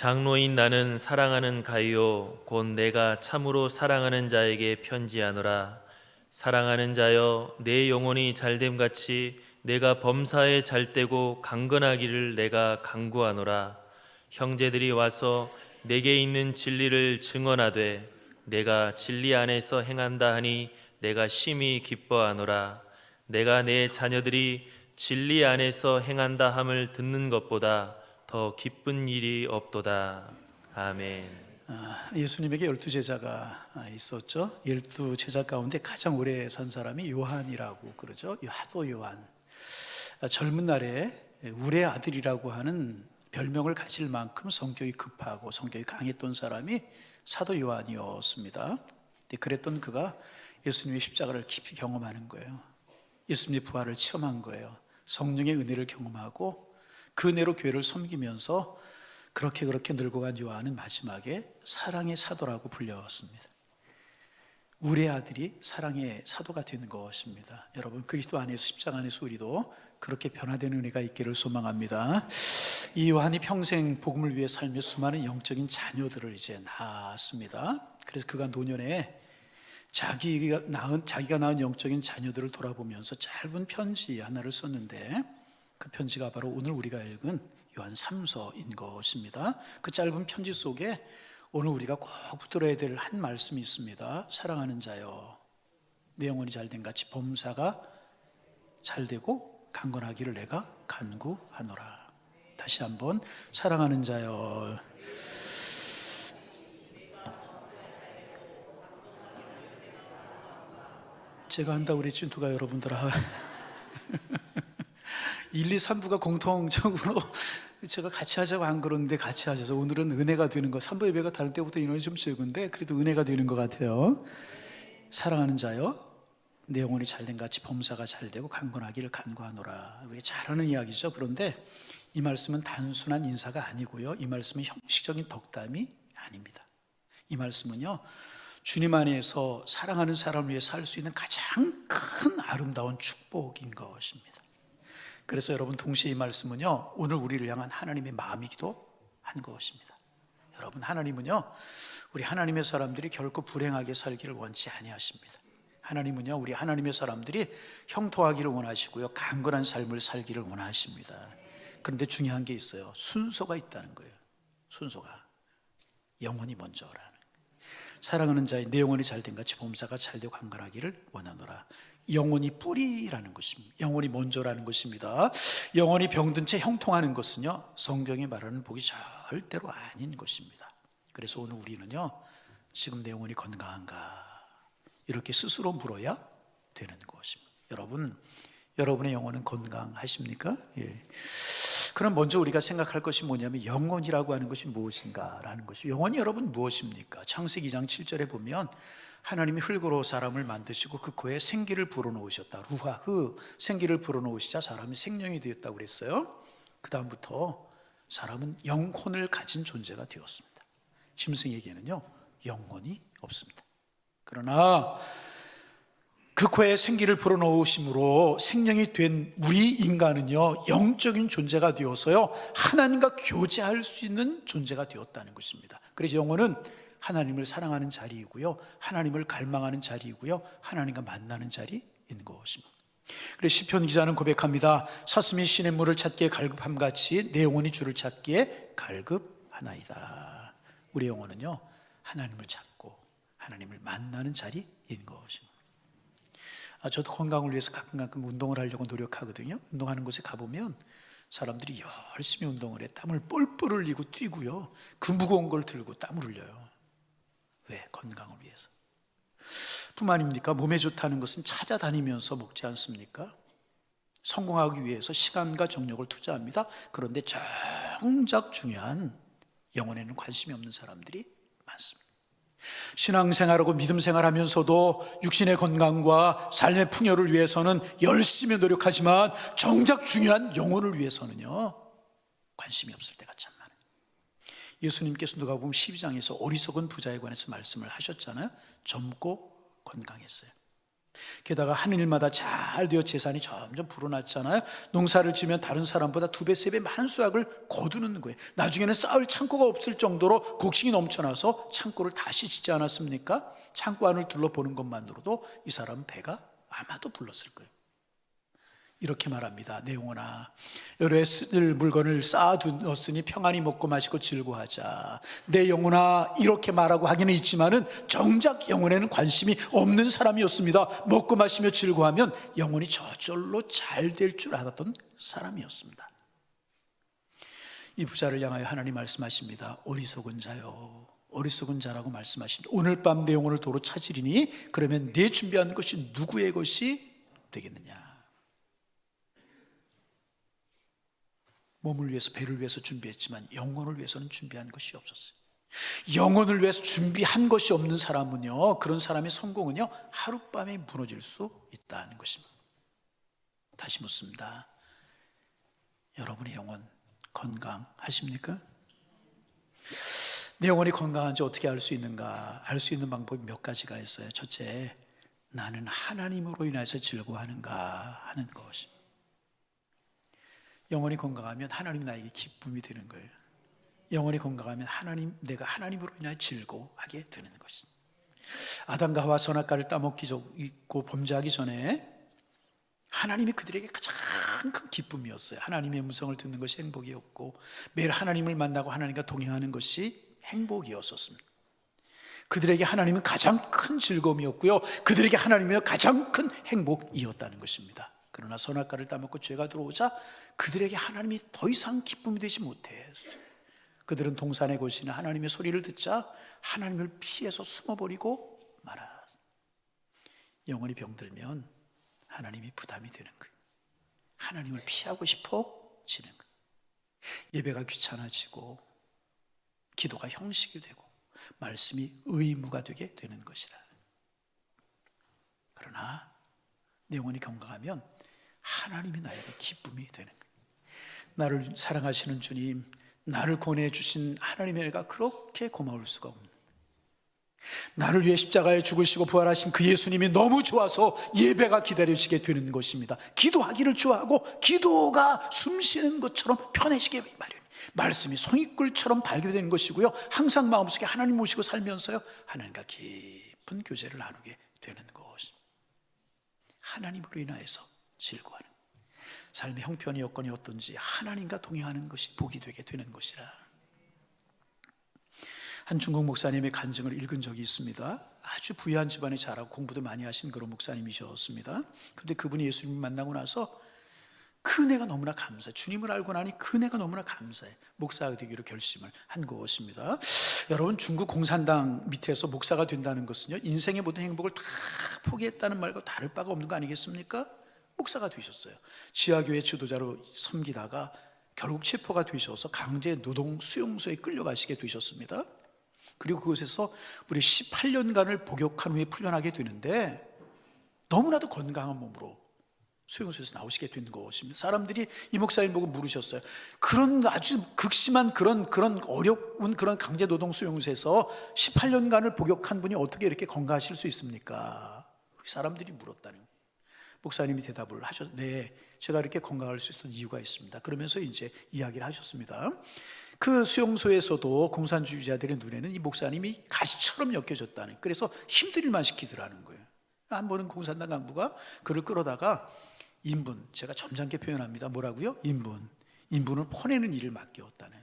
장로인 나는 사랑하는 가이요 곧 내가 참으로 사랑하는 자에게 편지하노라. 사랑하는 자여, 내 영혼이 잘됨같이 내가 범사에 잘되고 강건하기를 내가 간구하노라. 형제들이 와서 내게 있는 진리를 증언하되 내가 진리 안에서 행한다 하니 내가 심히 기뻐하노라. 내가 내 자녀들이 진리 안에서 행한다 함을 듣는 것보다 더 기쁜 일이 없도다. 아멘. 예수님에게 12제자가 있었죠. 12제자 가운데 가장 오래 산 사람이 요한이라고 그러죠. 사도 요한. 젊은 날에 울의 아들이라고 하는 별명을 가질 만큼 성격이 급하고 성격이 강했던 사람이 사도 요한이었습니다. 그랬던 그가 예수님의 십자가를 깊이 경험하는 거예요. 예수님의 부활을 체험한 거예요. 성령의 은혜를 경험하고 그 은혜로 교회를 섬기면서 그렇게 늙어간 요한은 마지막에 사랑의 사도라고 불렸습니다. 우리의 아들이 사랑의 사도가 되는 것입니다. 여러분, 그리스도 안에서 십자가 안에서 우리도 그렇게 변화되는 은혜가 있기를 소망합니다. 이 요한이 평생 복음을 위해 살며 수많은 영적인 자녀들을 이제 낳았습니다. 그래서 그가 노년에 자기가 낳은 영적인 자녀들을 돌아보면서 짧은 편지 하나를 썼는데, 그 편지가 바로 오늘 우리가 읽은 요한 3서인 것입니다. 그 짧은 편지 속에 오늘 우리가 꼭 붙들어야 될 한 말씀이 있습니다. 사랑하는 자여, 내 영혼이 잘된 같이 범사가 잘되고 강건하기를 내가 간구하노라. 다시 한번, 사랑하는 자여, 제가 한다고 그랬지 누가 여러분들아 1, 2, 3부가 공통적으로 제가 같이 하자고 안 그러는데 같이 하셔서 오늘은 은혜가 되는 거. 3부 예배가 다른 때보다 인원이 좀 적은데 그래도 은혜가 되는 것 같아요. 사랑하는 자여, 내 영혼이 잘된 같이 범사가 잘되고 강건하기를 간구하노라. 우리 잘 아는 이야기죠. 그런데 이 말씀은 단순한 인사가 아니고요, 이 말씀은 형식적인 덕담이 아닙니다. 이 말씀은요, 주님 안에서 사랑하는 사람을 위해 살 수 있는 가장 큰 아름다운 축복인 것입니다. 그래서 여러분, 동시에 이 말씀은요, 오늘 우리를 향한 하나님의 마음이기도 한 것입니다. 여러분, 하나님은요, 우리 하나님의 사람들이 결코 불행하게 살기를 원치 아니하십니다. 하나님은요, 우리 하나님의 사람들이 형통하기를 원하시고요, 강건한 삶을 살기를 원하십니다. 그런데 중요한 게 있어요. 순서가 있다는 거예요. 순서가 영혼이 먼저라는. 사랑하는 자의 내 영혼이 잘된 같이 범사가 잘되고 강건하기를 원하노라. 영혼이 뿌리라는 것입니다. 영혼이 먼저라는 것입니다. 영혼이 병든 채 형통하는 것은요, 성경이 말하는 복이 절대로 아닌 것입니다. 그래서 오늘 우리는요, 지금 내 영혼이 건강한가 이렇게 스스로 물어야 되는 것입니다. 여러분의 영혼은 건강하십니까? 예. 그럼 먼저 우리가 생각할 것이 뭐냐면, 영혼이라고 하는 것이 무엇인가라는 것이. 영혼이 여러분 무엇입니까? 창세기 2장 7절에 보면 하나님이 흙으로 사람을 만드시고 그 코에 생기를 불어넣으셨다. 루하흐, 생기를 불어넣으시자 사람이 생명이 되었다고 그랬어요. 그 다음부터 사람은 영혼을 가진 존재가 되었습니다. 짐승에게는요, 영혼이 없습니다. 그러나 그 코에 생기를 불어넣으심으로 생명이 된 우리 인간은요, 영적인 존재가 되어서요, 하나님과 교제할 수 있는 존재가 되었다는 것입니다. 그래서 영혼은 하나님을 사랑하는 자리이고요, 하나님을 갈망하는 자리이고요, 하나님과 만나는 자리인 것입니다. 그래서 시편 기자는 고백합니다. 사슴이 시냇물을 찾기에 갈급함같이 내 영혼이 주를 찾기에 갈급하나이다. 우리 영혼은요, 하나님을 찾고 하나님을 만나는 자리인 것입니다. 저도 건강을 위해서 가끔 운동을 하려고 노력하거든요. 운동하는 곳에 가보면 사람들이 열심히 운동을 해 땀을 뻘뻘 흘리고 뛰고요, 그 무거운 걸 들고 땀을 흘려요. 왜? 건강을 위해서. 뿐만 아닙니까? 몸에 좋다는 것은 찾아다니면서 먹지 않습니까? 성공하기 위해서 시간과 정력을 투자합니다. 그런데 정작 중요한 영혼에는 관심이 없는 사람들이 많습니다. 신앙생활하고 믿음생활하면서도 육신의 건강과 삶의 풍요를 위해서는 열심히 노력하지만 정작 중요한 영혼을 위해서는요, 관심이 없을 때가 참 많아요. 예수님께서 누가 보면 12장에서 어리석은 부자에 관해서 말씀을 하셨잖아요. 젊고 건강했어요. 게다가 하는 일마다 잘 되어 재산이 점점 불어났잖아요. 농사를 지면 다른 사람보다 2배, 3배 많은 수확을 거두는 거예요. 나중에는 쌓을 창고가 없을 정도로 곡식이 넘쳐나서 창고를 다시 짓지 않았습니까? 창고 안을 둘러보는 것만으로도 이 사람은 배가 아마도 불렀을 거예요. 이렇게 말합니다. 내 영혼아, 여러 해 쓸 물건을 쌓아두었으니 평안히 먹고 마시고 즐거워하자. 내 영혼아, 이렇게 말하고 하기는 있지만은 정작 영혼에는 관심이 없는 사람이었습니다. 먹고 마시며 즐거워하면 영혼이 저절로 잘 될 줄 알았던 사람이었습니다. 이 부자를 향하여 하나님 말씀하십니다. 어리석은 자요, 어리석은 자라고 말씀하십니다. 오늘 밤 내 영혼을 도로 찾으리니 그러면 내 준비한 것이 누구의 것이 되겠느냐. 몸을 위해서, 배를 위해서 준비했지만 영혼을 위해서는 준비한 것이 없었어요. 영혼을 위해서 준비한 것이 없는 사람은요, 그런 사람의 성공은요, 하룻밤에 무너질 수 있다는 것입니다. 다시 묻습니다. 여러분의 영혼 건강하십니까? 내 영혼이 건강한지 어떻게 알 수 있는가? 알 수 있는 방법이 몇 가지가 있어요. 첫째, 나는 하나님으로 인해서 즐거워하는가 하는 것입니다. 영혼이 건강하면 하나님 나에게 기쁨이 되는 거예요. 영혼이 건강하면 내가 하나님으로 인하여 즐거워하게 되는 것입니다. 아담과 하와 선악과를 따먹고 범죄하기 전에 하나님이 그들에게 가장 큰 기쁨이었어요. 하나님의 음성을 듣는 것이 행복이었고 매일 하나님을 만나고 하나님과 동행하는 것이 행복이었었습니다. 그들에게 하나님은 가장 큰 즐거움이었고요, 그들에게 하나님은 가장 큰 행복이었다는 것입니다. 그러나 선악과를 따먹고 죄가 들어오자 그들에게 하나님이 더 이상 기쁨이 되지 못했어요. 그들은 동산에 거시는 하나님의 소리를 듣자 하나님을 피해서 숨어버리고 말았어요. 영혼이 병들면 하나님이 부담이 되는 거예요. 하나님을 피하고 싶어지는 거예요. 예배가 귀찮아지고 기도가 형식이 되고 말씀이 의무가 되게 되는 것이라. 그러나 내 영혼이 건강하면 하나님이 나에게 기쁨이 되는 거예요. 나를 사랑하시는 주님, 나를 구원해 주신 하나님의 은혜가 그렇게 고마울 수가 없는, 나를 위해 십자가에 죽으시고 부활하신 그 예수님이 너무 좋아서 예배가 기다려지게 되는 것입니다. 기도하기를 좋아하고 기도가 숨쉬는 것처럼 편해지게 마련, 말씀이 성의꿀처럼 발견되는 것이고요, 항상 마음속에 하나님 모시고 살면서요, 하나님과 깊은 교제를 나누게 되는 것입니다. 하나님으로 인하여서 즐거워하는, 삶의 형편이 여건이 어떤지 하나님과 동행하는 것이 복이 되게 되는 것이라. 한 중국 목사님의 간증을 읽은 적이 있습니다. 아주 부유한 집안에 자라고 공부도 많이 하신 그런 목사님이셨습니다. 그런데 그분이 예수님을 만나고 나서 그 은혜가 너무나 감사해, 주님을 알고 나니 그 은혜가 너무나 감사해 목사가 되기로 결심을 한 것입니다. 여러분, 중국 공산당 밑에서 목사가 된다는 것은요, 인생의 모든 행복을 다 포기했다는 말과 다를 바가 없는 거 아니겠습니까? 목사가 되셨어요. 지하교회 지도자로 섬기다가 결국 체포가 되셔서 강제 노동 수용소에 끌려가시게 되셨습니다. 그리고 그곳에서 무려 18년간을 복역한 후에 풀려나게 되는데 너무나도 건강한 몸으로 수용소에서 나오시게 된 것입니다. 사람들이 이 목사님 보고 물으셨어요. 그런 아주 극심한 그런 어려운 그런 강제 노동 수용소에서 18년간을 복역한 분이 어떻게 이렇게 건강하실 수 있습니까? 사람들이 물었다는 거예요. 목사님이 대답을 하셨, 네, 제가 이렇게 건강할 수 있었던 이유가 있습니다. 그러면서 이제 이야기를 하셨습니다. 그 수용소에서도 공산주의자들의 눈에는 이 목사님이 가시처럼 엮여졌다는, 그래서 힘들 일만 시키더라는 거예요. 한 번은 공산당 강부가 그를 끌어다가 인분, 제가 점잖게 표현합니다. 뭐라고요? 인분을 퍼내는 일을 맡겼다네.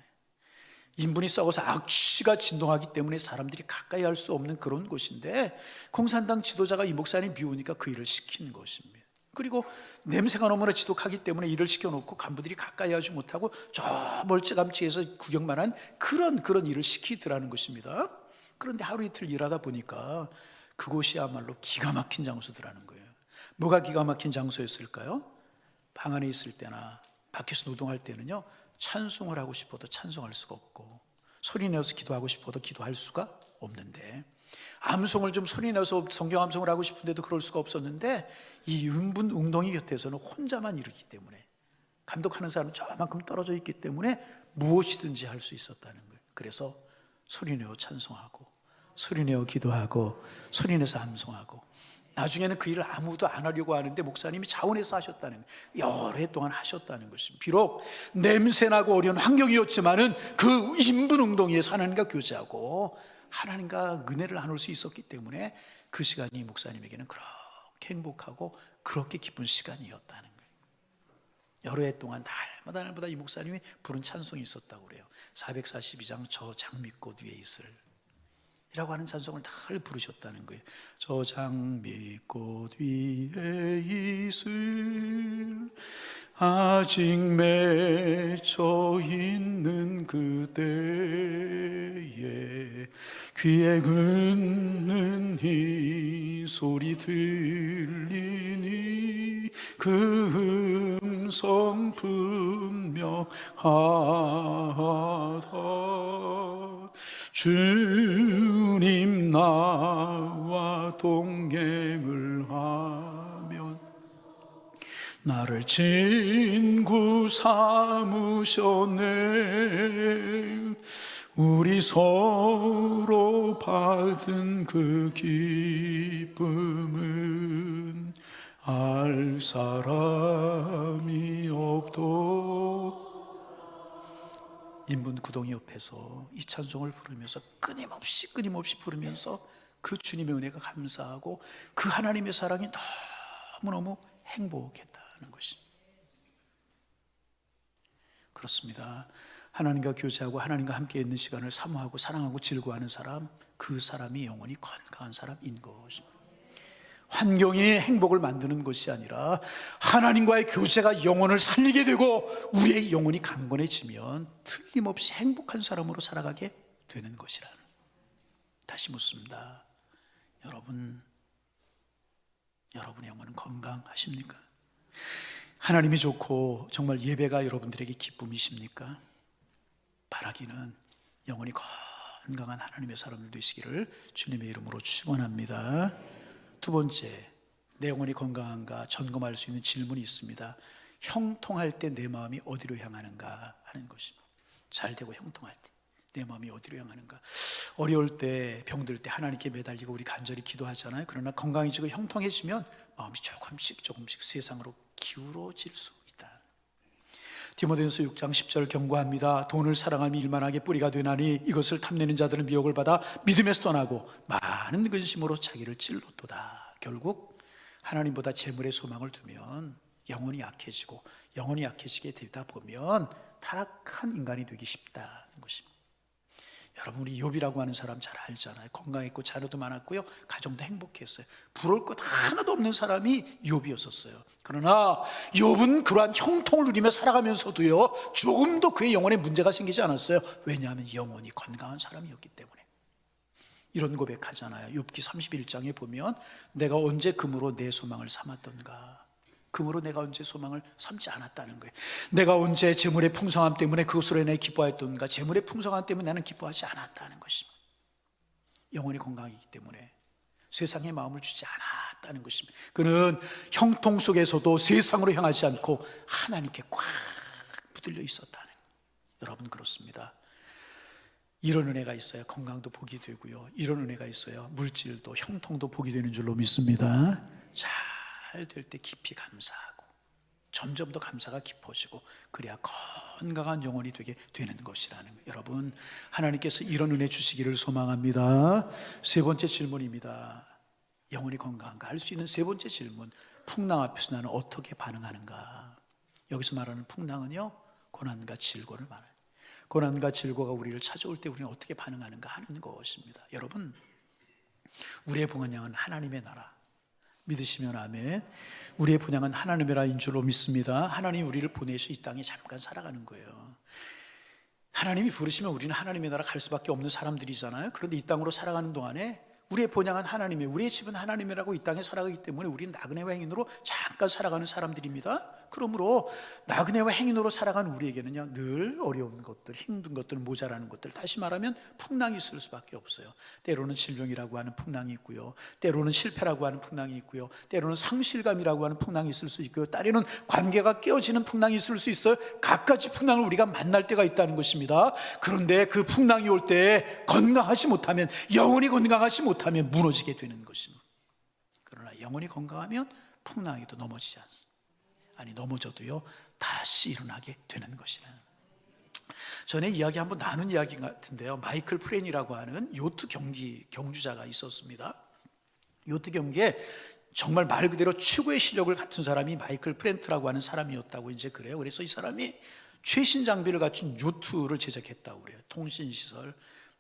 인분이 썩어서 악취가 진동하기 때문에 사람들이 가까이 할 수 없는 그런 곳인데 공산당 지도자가 이 목사님 미우니까 그 일을 시킨 것입니다. 그리고 냄새가 너무나 지독하기 때문에 일을 시켜놓고 간부들이 가까이 하지 못하고 저 멀찌감치해서 구경만 한 그런 일을 시키더라는 것입니다. 그런데 하루 이틀 일하다 보니까 그곳이야말로 기가 막힌 장소더라는 거예요. 뭐가 기가 막힌 장소였을까요? 방 안에 있을 때나 밖에서 노동할 때는요, 찬송을 하고 싶어도 찬송할 수가 없고 소리 내서 기도하고 싶어도 기도할 수가 없는데, 암송을 좀 소리 내서 성경 암송을 하고 싶은데도 그럴 수가 없었는데, 이 윤분 웅덩이 곁에서는 혼자만 이르기 때문에, 감독하는 사람은 저만큼 떨어져 있기 때문에 무엇이든지 할 수 있었다는 거예요. 그래서 소리 내어 찬송하고 소리 내어 기도하고 소리 내서 암송하고 나중에는 그 일을 아무도 안 하려고 하는데 목사님이 자원해서 하셨다는, 여러 해 동안 하셨다는 것입니다. 비록 냄새나고 어려운 환경이었지만은 그 인분 웅덩이에서 하나님과 교제하고 하나님과 은혜를 나눌 수 있었기 때문에 그 시간이 목사님에게는 그렇게 행복하고 그렇게 기쁜 시간이었다는 거예요. 여러 해 동안 날마다 이 목사님이 부른 찬송이 있었다고 그래요. 442장 저 장미꽃 위에 있을 이라고 하는 찬송을 늘 부르셨다는 거예요. 저 장미꽃 위에 있을 아직 맺혀 있는 그대의 귀에 긋는 이 소리 들리니 그 음성 분명하다. 주님 나와 동행을 하면 나를 친구 삼으셨네. 우리 서로 받은 그 기쁨은 알 사람이 없도. 인분 구덩이 옆에서 이 찬송을 부르면서 끊임없이 부르면서 그 주님의 은혜가 감사하고 그 하나님의 사랑이 너무너무 행복했다는 것입니다. 그렇습니다. 하나님과 교제하고 하나님과 함께 있는 시간을 사모하고 사랑하고 즐거워하는 사람, 그 사람이 영원히 건강한 사람인 것입니다. 환경이 행복을 만드는 것이 아니라 하나님과의 교제가 영혼을 살리게 되고 우리의 영혼이 강건해지면 틀림없이 행복한 사람으로 살아가게 되는 것이라는. 다시 묻습니다. 여러분의 영혼은 건강하십니까? 하나님이 좋고 정말 예배가 여러분들에게 기쁨이십니까? 바라기는 영혼이 건강한 하나님의 사람들 되시기를 주님의 이름으로 축원합니다. 두 번째, 내 영혼이 건강한가 점검할 수 있는 질문이 있습니다. 형통할 때 내 마음이 어디로 향하는가 하는 것입니다. 잘 되고 형통할 때 내 마음이 어디로 향하는가. 어려울 때, 병들 때 하나님께 매달리고 우리 간절히 기도하잖아요. 그러나 건강해지고 형통해지면 마음이 조금씩 세상으로 기울어질 수 있다. 디모데전서 6장 10절 경고합니다. 돈을 사랑함이 일만하게 뿌리가 되나니 이것을 탐내는 자들은 미혹을 받아 믿음에서 떠나고 많은 근심으로 자기를 찔렀도다. 결국 하나님보다 재물에 소망을 두면 영혼이 약해지고 영혼이 약해지게 되다 보면 타락한 인간이 되기 쉽다는 것입니다. 여러분, 우리 욥이라고 하는 사람 잘 알잖아요. 건강했고 자녀도 많았고요, 가정도 행복했어요. 부러울 것 하나도 없는 사람이 욥이었었어요. 그러나 욥은 그러한 형통을 누리며 살아가면서도요, 조금도 그의 영혼에 문제가 생기지 않았어요. 왜냐하면 영혼이 건강한 사람이었기 때문에. 이런 고백하잖아요. 욥기 31장에 보면 내가 언제 금으로 내 소망을 삼았던가. 금으로 내가 언제 소망을 삼지 않았다는 거예요. 내가 언제 재물의 풍성함 때문에 그것으로 인해 기뻐했던가. 재물의 풍성함 때문에 나는 기뻐하지 않았다는 것입니다. 영혼이 건강이기 때문에 세상에 마음을 주지 않았다는 것입니다. 그는 형통 속에서도 세상으로 향하지 않고 하나님께 꽉 붙들려 있었다는 거예요. 여러분, 그렇습니다. 이런 은혜가 있어야 건강도 복이 되고요, 이런 은혜가 있어야 물질도 형통도 복이 되는 줄로 믿습니다. 잘 될 때 깊이 감사하고 점점 더 감사가 깊어지고 그래야 건강한 영혼이 되게 되는 것이라는 거예요. 여러분, 하나님께서 이런 은혜 주시기를 소망합니다. 세 번째 질문입니다. 영혼이 건강한가 할 수 있는 세 번째 질문, 풍랑 앞에서 나는 어떻게 반응하는가. 여기서 말하는 풍랑은요, 고난과 질고를 말해요. 고난과 질고가 우리를 찾아올 때 우리는 어떻게 반응하는가 하는 것입니다. 여러분, 우리의 본향은 하나님의 나라, 믿으시면 아멘. 우리의 본향은 하나님의 나라인 줄로 믿습니다. 하나님이 우리를 보내서 이 땅에 잠깐 살아가는 거예요. 하나님이 부르시면 우리는 하나님의 나라 갈 수밖에 없는 사람들이잖아요. 그런데 이 땅으로 살아가는 동안에 우리의 본향은 하나님이에요. 우리의 집은 하나님이라고 이 땅에 살아가기 때문에 우리는 나그네와 행인으로 잠깐 살아가는 사람들입니다. 그러므로 나그네와 행인으로 살아가는 우리에게는요, 늘 어려운 것들, 힘든 것들, 모자라는 것들, 다시 말하면 풍랑이 있을 수밖에 없어요. 때로는 질병이라고 하는 풍랑이 있고요, 때로는 실패라고 하는 풍랑이 있고요, 때로는 상실감이라고 하는 풍랑이 있을 수 있고요, 때로는 관계가 깨어지는 풍랑이 있을 수 있어요. 각가지 풍랑을 우리가 만날 때가 있다는 것입니다. 그런데 그 풍랑이 올 때 건강하지 못하면, 영혼이 건강하지 못하면 무너지게 되는 것입니다. 그러나 영혼이 건강하면 풍랑에도 넘어지지 않습니다. 아니 넘어져도요 다시 일어나게 되는 것이라. 전에 이야기 한번 나눈 이야기 같은데요, 마이클 프렌이라고 하는 요트 경주자가 있었습니다. 요트 경기에 정말 말 그대로 최고의 실력을 갖춘 사람이 마이클 프렌트라고 하는 사람이었다고 이제 그래요. 그래서 이 사람이 최신 장비를 갖춘 요트를 제작했다고 그래요. 통신시설,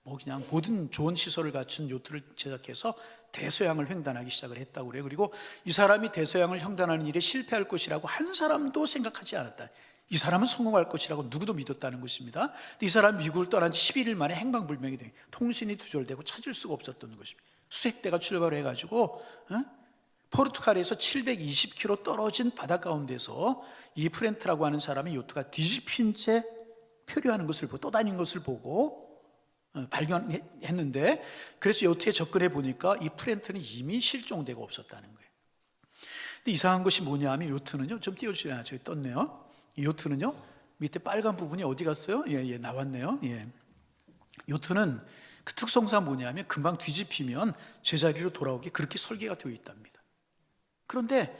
뭐 그냥 모든 좋은 시설을 갖춘 요트를 제작해서 대서양을 횡단하기 시작을 했다고 그래요. 그리고 이 사람이 대서양을 횡단하는 일에 실패할 것이라고 한 사람도 생각하지 않았다. 이 사람은 성공할 것이라고 누구도 믿었다는 것입니다. 근데 이 사람이 미국을 떠난 11일 만에 행방불명이 돼 통신이 두절되고 찾을 수가 없었던 것입니다. 수색대가 출발을 해가지고 포르투갈에서 720km 떨어진 바다 가운데서 이 프렌트라고 하는 사람이 요트가 뒤집힌 채 표류하는 것을 보고 떠다니는 것을 보고 발견했는데, 그래서 요트에 접근해 보니까 이 프렌트는 이미 실종되고 없었다는 거예요. 근데 이상한 것이 뭐냐면 요트는요, 좀 띄워주셔야 저기 떴네요. 이 요트는요 밑에 빨간 부분이 어디 갔어요? 예, 나왔네요. 예. 요트는 그 특성상 뭐냐면 금방 뒤집히면 제자리로 돌아오게 그렇게 설계가 되어 있답니다. 그런데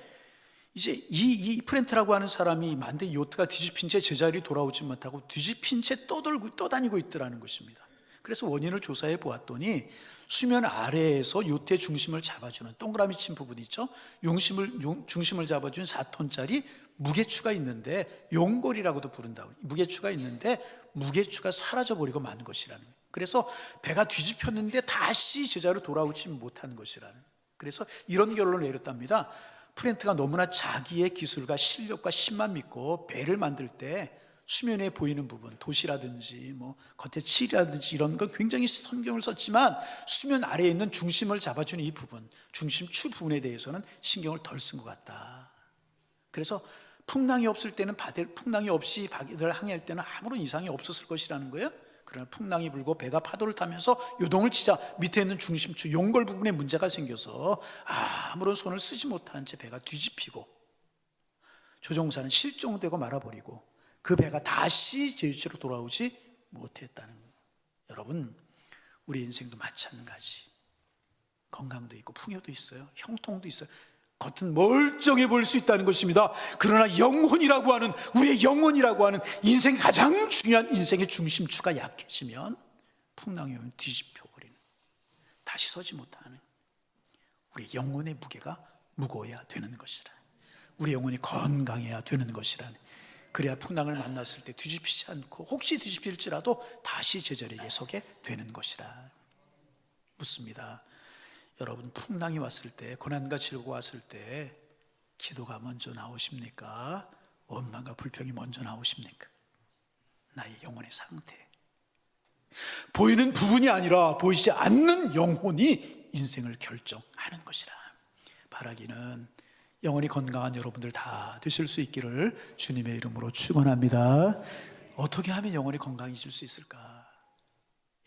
이제 이 프렌트라고 하는 사람이 만든 요트가 뒤집힌 채 제자리로 돌아오지 못하고 뒤집힌 채 떠다니고 있더라는 것입니다. 그래서 원인을 조사해 보았더니 수면 아래에서 요트의 중심을 잡아주는 동그라미 친 부분 있죠? 중심을 잡아준 4톤짜리 무게추가 있는데, 용골이라고도 부른다고, 무게추가 있는데 무게추가 사라져버리고 만 것이라는 거예요. 그래서 배가 뒤집혔는데 다시 제자리로 돌아오지 못한 것이라는 거예요. 그래서 이런 결론을 내렸답니다. 프렌트가 너무나 자기의 기술과 실력과 힘만 믿고 배를 만들 때 수면에 보이는 부분, 도시라든지 뭐 겉에 칠이라든지 이런 거 굉장히 신경을 썼지만 수면 아래에 있는 중심을 잡아주는 이 부분, 중심 추 부분에 대해서는 신경을 덜 쓴 것 같다. 그래서 풍랑이 없을 때는 풍랑이 없이 바다를 항해할 때는 아무런 이상이 없었을 것이라는 거예요. 그러나 풍랑이 불고 배가 파도를 타면서 요동을 치자 밑에 있는 중심추 용골 부분에 문제가 생겨서 아무런 손을 쓰지 못한 채 배가 뒤집히고 조종사는 실종되고 말아버리고 그 배가 다시 제주시로 돌아오지 못했다는 거예요. 여러분, 우리 인생도 마찬가지. 건강도 있고 풍요도 있어요. 형통도 있어요. 겉은 멀쩡해 보일 수 있다는 것입니다. 그러나 영혼이라고 하는, 우리의 영혼이라고 하는 인생 가장 중요한 인생의 중심추가 약해지면 풍랑이 오면 뒤집혀버리는, 다시 서지 못하는, 우리 영혼의 무게가 무거워야 되는 것이라. 우리 영혼이 건강해야 되는 것이라. 그래야 풍랑을 만났을 때 뒤집히지 않고 혹시 뒤집힐지라도 다시 제자리에 서게 되는 것이라. 묻습니다. 여러분, 풍랑이 왔을 때, 고난과 질고가 왔을 때 기도가 먼저 나오십니까? 원망과 불평이 먼저 나오십니까? 나의 영혼의 상태, 보이는 부분이 아니라 보이지 않는 영혼이 인생을 결정하는 것이라. 바라기는 영혼이 건강한 여러분들 다 되실 수 있기를 주님의 이름으로 축원합니다. 어떻게 하면 영혼이 건강해질 수 있을까?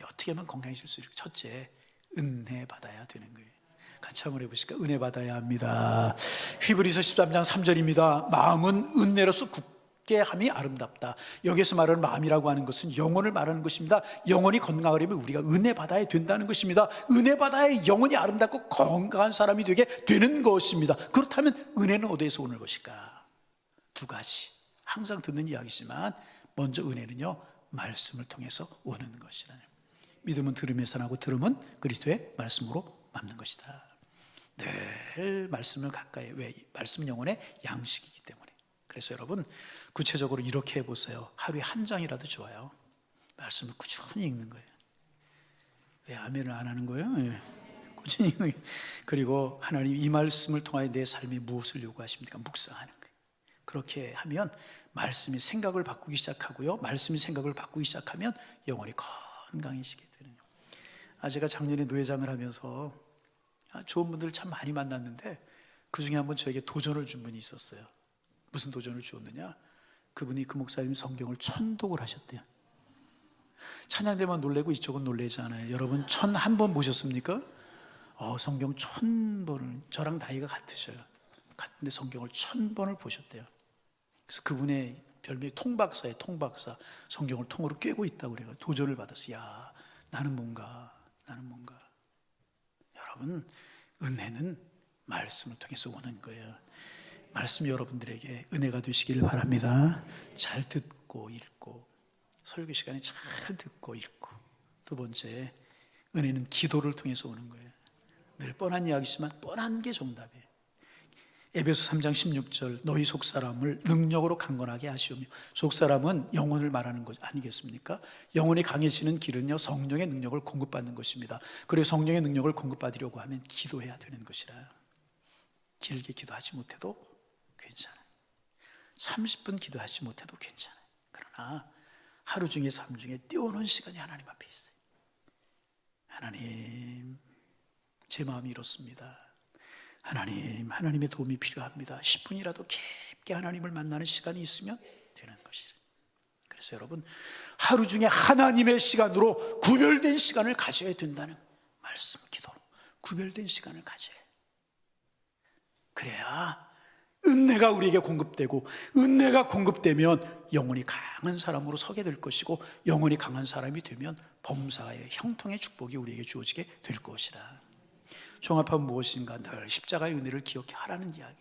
어떻게 하면 건강해질 수 있을까? 첫째, 은혜 받아야 되는 거예요. 같이 한번 해보실까요? 은혜 받아야 합니다. 히브리서 13장 3절입니다. 마음은 은혜로서 굳게 함이 아름답다. 여기서 말하는 마음이라고 하는 것은 영혼을 말하는 것입니다. 영혼이 건강하려면 우리가 은혜 받아야 된다는 것입니다. 은혜 받아야 영혼이 아름답고 건강한 사람이 되게 되는 것입니다. 그렇다면 은혜는 어디에서 오는 것일까? 두 가지, 항상 듣는 이야기지만 먼저 은혜는요, 말씀을 통해서 오는 것이라. 믿음은 들음에서 나고 들음은 그리스도의 말씀으로 맘는 것이다. 늘 말씀을 가까이, 왜? 말씀은 영혼의 양식이기 때문에. 그래서 여러분, 구체적으로 이렇게 해보세요. 하루에 한 장이라도 좋아요. 말씀을 꾸준히 읽는 거예요. 왜 아멘을 안 하는 거예요? 예. 꾸준히 읽는 거예요. 그리고 하나님, 이 말씀을 통하여 내 삶에 무엇을 요구하십니까? 묵상하는 거예요. 그렇게 하면 말씀이 생각을 바꾸기 시작하고요, 말씀이 생각을 바꾸기 시작하면 영혼이 건강해지게 되는 거예요. 제가 작년에 노회장을 하면서 좋은 분들 참 많이 만났는데 그 중에 한 번 저에게 도전을 준 분이 있었어요. 무슨 도전을 주었느냐? 그분이, 그 목사님이 성경을 1000독을 하셨대요. 찬양대만 놀래고 이쪽은 놀래지 않아요. 여러분, 1001번 보셨습니까? 성경 1000번을, 저랑 나이가 같으셔요. 같은데 성경을 1000번을 보셨대요. 그래서 그분의 별명이 통박사예요. 통박사. 성경을 통으로 꿰고 있다고 그래요. 도전을 받았어요. 야, 나는 뭔가. 여러분, 은혜는 말씀을 통해서 오는 거예요. 말씀이 여러분들에게 은혜가 되시길 바랍니다. 잘 듣고 읽고, 설교 시간에 잘 듣고 읽고. 두 번째, 은혜는 기도를 통해서 오는 거예요. 늘 뻔한 이야기지만 뻔한 게 정답이에요. 에베소 3장 16절, 너희 속사람을 능력으로 강건하게 하시오며. 속사람은 영혼을 말하는 것 아니겠습니까? 영혼이 강해지는 길은요, 성령의 능력을 공급받는 것입니다. 그래서 성령의 능력을 공급받으려고 하면 기도해야 되는 것이라. 길게 기도하지 못해도 괜찮아요. 30분 기도하지 못해도 괜찮아요. 그러나 하루 중에 삶 중에 띄워놓은 시간이 하나님 앞에 있어요. 하나님, 제 마음이 이렇습니다. 하나님, 하나님의 도움이 필요합니다. 10분이라도 깊게 하나님을 만나는 시간이 있으면 되는 것이라. 그래서 여러분, 하루 중에 하나님의 시간으로 구별된 시간을 가져야 된다는 말씀, 기도로 구별된 시간을 가져야 해요. 그래야 은혜가 우리에게 공급되고, 은혜가 공급되면 영혼이 강한 사람으로 서게 될 것이고, 영혼이 강한 사람이 되면 범사의 형통의 축복이 우리에게 주어지게 될 것이라. 종합하면 무엇인가? 늘 십자가의 은혜를 기억해 하라는 이야기.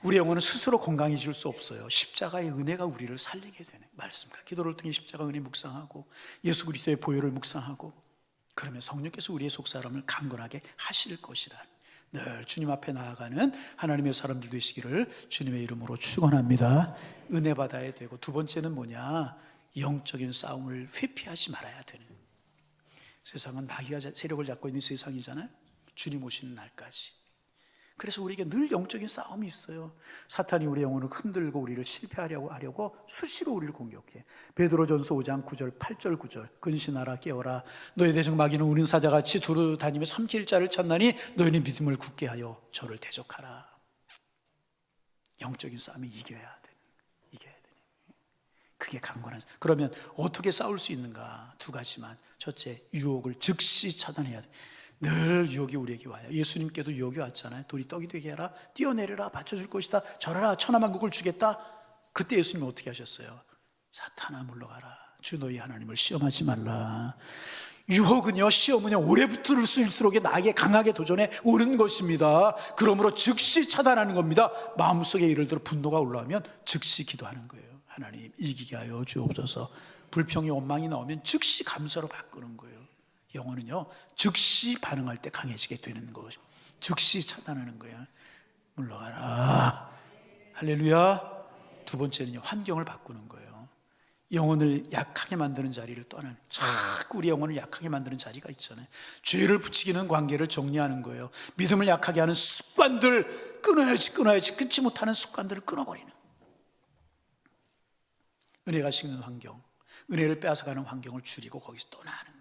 우리 영혼은 스스로 건강해질 수 없어요. 십자가의 은혜가 우리를 살리게 되는 말씀과 기도를 통해 십자가 은혜 묵상하고, 예수 그리스도의 보혈을 묵상하고, 그러면 성령께서 우리의 속사람을 강건하게 하실 것이라. 늘 주님 앞에 나아가는 하나님의 사람들 되시기를 주님의 이름으로 축원합니다. 은혜 받아야 되고, 두 번째는 뭐냐? 영적인 싸움을 회피하지 말아야 되는. 세상은 마귀가 세력을 잡고 있는 세상이잖아요. 주님 오시는 날까지. 그래서 우리에게 늘 영적인 싸움이 있어요. 사탄이 우리 영혼을 흔들고 우리를 실패하려고 수시로 우리를 공격해. 베드로전서 5장 9절 8절 9절, 근신하라 깨어라, 너희 대적 마귀는 우는 사자같이 두루 다니며 삼킬 자를 찾나니 너희는 믿음을 굳게 하여 저를 대적하라. 영적인 싸움이 이겨야 돼. 그게 강건한. 그러면 어떻게 싸울 수 있는가? 두 가지만. 첫째, 유혹을 즉시 차단해야 돼. 늘 유혹이 우리에게 와요. 예수님께도 유혹이 왔잖아요. 돌이 떡이 되게 해라, 뛰어내려라, 받쳐줄 것이다, 절하라, 천하만국을 주겠다. 그때 예수님은 어떻게 하셨어요? 사탄아 물러가라, 주 너희 하나님을 시험하지 말라. 유혹은요, 시험은요, 오래 붙을수록 나에게 강하게 도전해 오는 것입니다. 그러므로 즉시 차단하는 겁니다. 마음속에 예를 들어 분노가 올라오면 즉시 기도하는 거예요. 하나님, 이기게 하여 주옵소서. 불평이 원망이 나오면 즉시 감사로 바꾸는 거예요. 영혼은요, 즉시 반응할 때 강해지게 되는 것이죠. 즉시 차단하는 거예요. 물러가라. 할렐루야. 두 번째는요, 환경을 바꾸는 거예요. 영혼을 약하게 만드는 자리를 떠나는, 자꾸 우리 영혼을 약하게 만드는 자리가 있잖아요. 죄를 부추기는 관계를 정리하는 거예요. 믿음을 약하게 하는 습관들 끊어야지 끊지 못하는 습관들을 끊어버리는. 은혜가 식는 환경, 은혜를 빼앗아가는 환경을 줄이고 거기서 떠나는.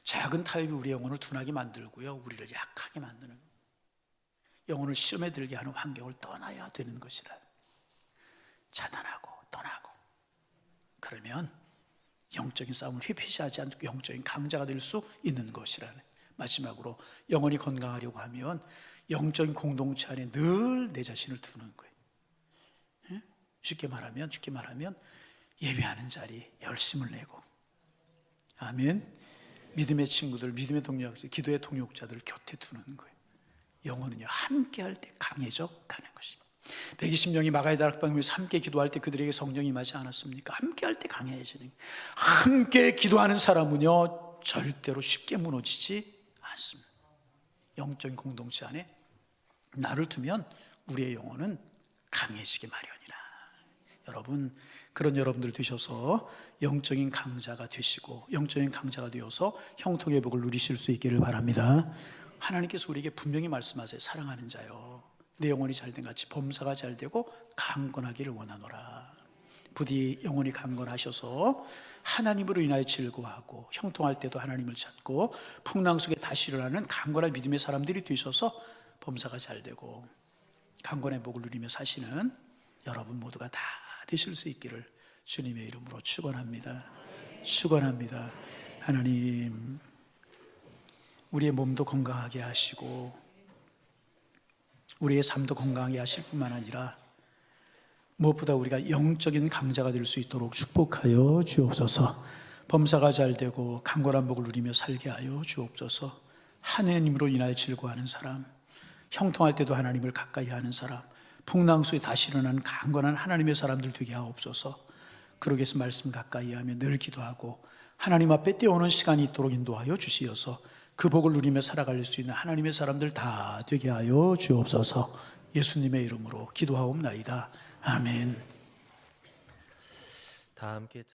작은 타협이 우리 영혼을 둔하게 만들고요, 우리를 약하게 만드는, 영혼을 시험에 들게 하는 환경을 떠나야 되는 것이라. 차단하고 떠나고. 그러면 영적인 싸움을 회피하지 않고 영적인 강자가 될 수 있는 것이라는. 마지막으로, 영혼이 건강하려고 하면 영적인 공동체 안에 늘 내 자신을 두는 거예요. 쉽게 말하면 예배하는 자리 열심을 내고, 아멘. 믿음의 친구들, 믿음의 동력자, 기도의 동역자들을 곁에 두는 거예요. 영혼은요, 함께 할 때 강해져 가는 것입니다. 120명이 마가의 다락방에서 함께 기도할 때 그들에게 성령이 임하지 않았습니까? 함께 할 때 강해지는. 함께 기도하는 사람은요, 절대로 쉽게 무너지지 않습니다. 영적인 공동체 안에 나를 두면 우리의 영혼은 강해지기 마련이라. 여러분, 그런 여러분들 되셔서 영적인 강자가 되시고, 영적인 강자가 되어서 형통의 복을 누리실 수 있기를 바랍니다. 하나님께서 우리에게 분명히 말씀하세요. 사랑하는 자요, 내 영혼이 잘된 같이 범사가 잘되고 강건하기를 원하노라. 부디 영혼이 강건하셔서 하나님으로 인하여 즐거워하고, 형통할 때도 하나님을 찾고, 풍랑 속에 다시 일어나는 강건한 믿음의 사람들이 되셔서 범사가 잘되고 강건의 복을 누리며 사시는 여러분 모두가 다 되실 수 있기를 주님의 이름으로 축원합니다. 축원합니다. 하나님, 우리의 몸도 건강하게 하시고 우리의 삶도 건강하게 하실 뿐만 아니라 무엇보다 우리가 영적인 강자가 될 수 있도록 축복하여 주옵소서. 범사가 잘 되고 강건한 복을 누리며 살게 하여 주옵소서. 하나님으로 인하여 즐거워하는 사람, 형통할 때도 하나님을 가까이 하는 사람, 풍랑수에 다시 일어나는 강건한 하나님의 사람들 되게 하옵소서. 그러기 위해서 말씀 가까이 하며 늘 기도하고 하나님 앞에 뛰어오는 시간이 있도록 인도하여 주시어서 그 복을 누리며 살아갈 수 있는 하나님의 사람들 다 되게 하여 주옵소서. 예수님의 이름으로 기도하옵나이다. 아멘. 다 함께